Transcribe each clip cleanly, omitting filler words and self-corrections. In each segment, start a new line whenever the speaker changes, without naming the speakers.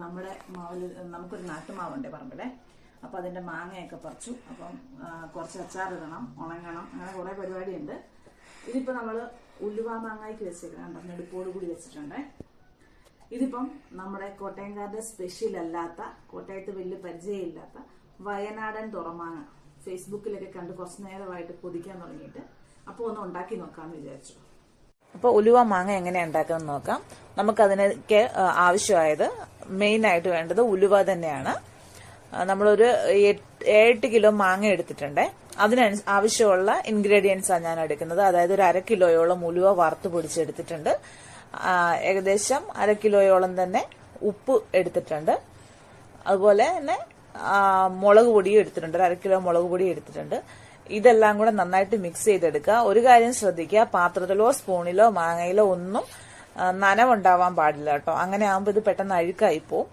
നമ്മുടെ മാവിൽ നമുക്കൊരു നാട്ടുമാവുണ്ട് പറമ്പിലെ. അപ്പം അതിൻ്റെ മാങ്ങയൊക്കെ പറിച്ചു. അപ്പം കുറച്ച് അച്ചാറിടണം, ഉണങ്ങണം, അങ്ങനെ കുറേ പരിപാടിയുണ്ട്. ഇതിപ്പോൾ നമ്മൾ ഉലുവ മാങ്ങയ്ക്ക് വെച്ചേക്കണം, നെടുപ്പോട് കൂടി വെച്ചിട്ടുണ്ട്. ഇതിപ്പം നമ്മുടെ കോട്ടയംകാരുടെ സ്പെഷ്യൽ അല്ലാത്ത, കോട്ടയത്ത് വലിയ പരിചയമില്ലാത്ത വയനാടൻ തുറമാങ്ങ ഫേസ്ബുക്കിലൊക്കെ കണ്ട് കുറച്ച് നേരമായിട്ട് പൊതിക്കാൻ തുടങ്ങിയിട്ട് അപ്പോൾ ഒന്ന് ഉണ്ടാക്കി നോക്കാമെന്ന് വിചാരിച്ചു.
അപ്പോൾ ഉലുവ മാങ്ങ എങ്ങനെയാണ് ഉണ്ടാക്കുന്നത് നോക്കാം. നമുക്കതിനൊക്കെ ആവശ്യമായത് മെയിനായിട്ട് വേണ്ടത് ഉലുവ തന്നെയാണ്. നമ്മളൊരു 8 കിലോ മാങ്ങ എടുത്തിട്ടുണ്ട്. അതിന് ആവശ്യമുള്ള ഇൻഗ്രീഡിയൻസാണ് ഞാൻ എടുക്കുന്നത്. അതായത് ഒരു 1/2 കിലോയോളം ഉലുവ വറുത്ത് പൊടിച്ചെടുത്തിട്ടുണ്ട്. ഏകദേശം 1/2 കിലോയോളം തന്നെ ഉപ്പ് എടുത്തിട്ടുണ്ട്. അതുപോലെ തന്നെ മുളക് പൊടിയും എടുത്തിട്ടുണ്ട്. 1/2 കിലോ മുളക് പൊടി എടുത്തിട്ടുണ്ട്. ഇതെല്ലാം കൂടെ നന്നായിട്ട് മിക്സ് ചെയ്തെടുക്കുക. ഒരു കാര്യം ശ്രദ്ധിക്കുക, പാത്രത്തിലോ സ്പൂണിലോ മാങ്ങയിലോ ഒന്നും നനവുണ്ടാവാൻ പാടില്ല കേട്ടോ. അങ്ങനെ ആകുമ്പോൾ ഇത് പെട്ടെന്ന് അഴുക്കായി പോവും.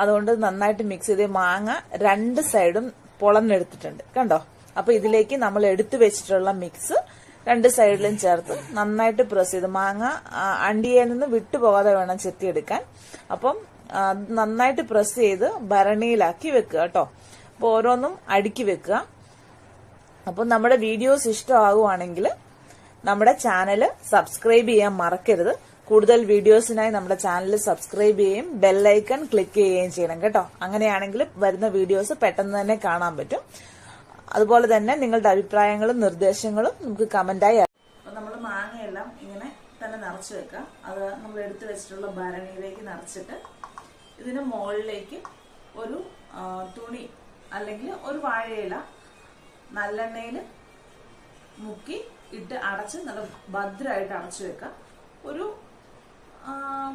അതുകൊണ്ട് നന്നായിട്ട് മിക്സ് ചെയ്ത് മാങ്ങ 2 സൈഡും പൊളന്നെടുത്തിട്ടുണ്ട് കണ്ടോ. അപ്പൊ ഇതിലേക്ക് നമ്മൾ എടുത്തു വെച്ചിട്ടുള്ള മിക്സ് 2 സൈഡിലും ചേർത്ത് നന്നായിട്ട് പ്രസ് ചെയ്ത്, മാങ്ങ അണ്ടിയിൽ നിന്ന് വിട്ടുപോകാതെ വേണം ചെത്തിയെടുക്കാൻ. അപ്പം നന്നായിട്ട് പ്രസ് ചെയ്ത് ഭരണിയിലാക്കി വെക്കുക കേട്ടോ. അപ്പൊ ഓരോന്നും അടുക്കി വെക്കുക. അപ്പൊ നമ്മുടെ വീഡിയോസ് ഇഷ്ടമാകുവാണെങ്കിൽ നമ്മുടെ ചാനൽ സബ്സ്ക്രൈബ് ചെയ്യാൻ മറക്കരുത്. കൂടുതൽ വീഡിയോസിനായി നമ്മുടെ ചാനൽ സബ്സ്ക്രൈബ് ചെയ്യുകയും ബെല്ലൈക്കൺ ക്ലിക്ക് ചെയ്യുകയും ചെയ്യണം കേട്ടോ. അങ്ങനെയാണെങ്കിൽ വരുന്ന വീഡിയോസ് പെട്ടെന്ന് തന്നെ കാണാൻ പറ്റും. അതുപോലെ തന്നെ നിങ്ങളുടെ അഭിപ്രായങ്ങളും നിർദ്ദേശങ്ങളും നമുക്ക് കമന്റായി.
നമ്മൾ മാങ്ങയെല്ലാം ഇങ്ങനെ തന്നെ നിറച്ച് വെക്കുക. അത് നമ്മൾ എടുത്തു വെച്ചിട്ടുള്ള ഭരണിയിലേക്ക് നിറച്ചിട്ട് ഇതിന് മുകളിലേക്ക് ഒരു തുണി അല്ലെങ്കിൽ ഒരു വാഴയില നല്ലെണ്ണയിൽ മുക്കി ഇട്ട് അടച്ച് നല്ല ഭദ്രമായിട്ട് അടച്ചു വെക്കാം. ഒരു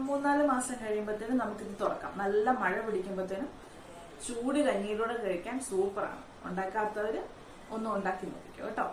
3-4 മാസം കഴിയുമ്പോഴത്തേനും നമുക്കിത് തുറക്കാം. നല്ല മഴ പിടിക്കുമ്പോഴത്തേനും ചൂട് കഞ്ഞിയിലൂടെ കഴിക്കാൻ സൂപ്പറാണ്. ഉണ്ടാക്കാത്തവര് ഒന്നും ഉണ്ടാക്കി നോക്കിക്കോ കേട്ടോ.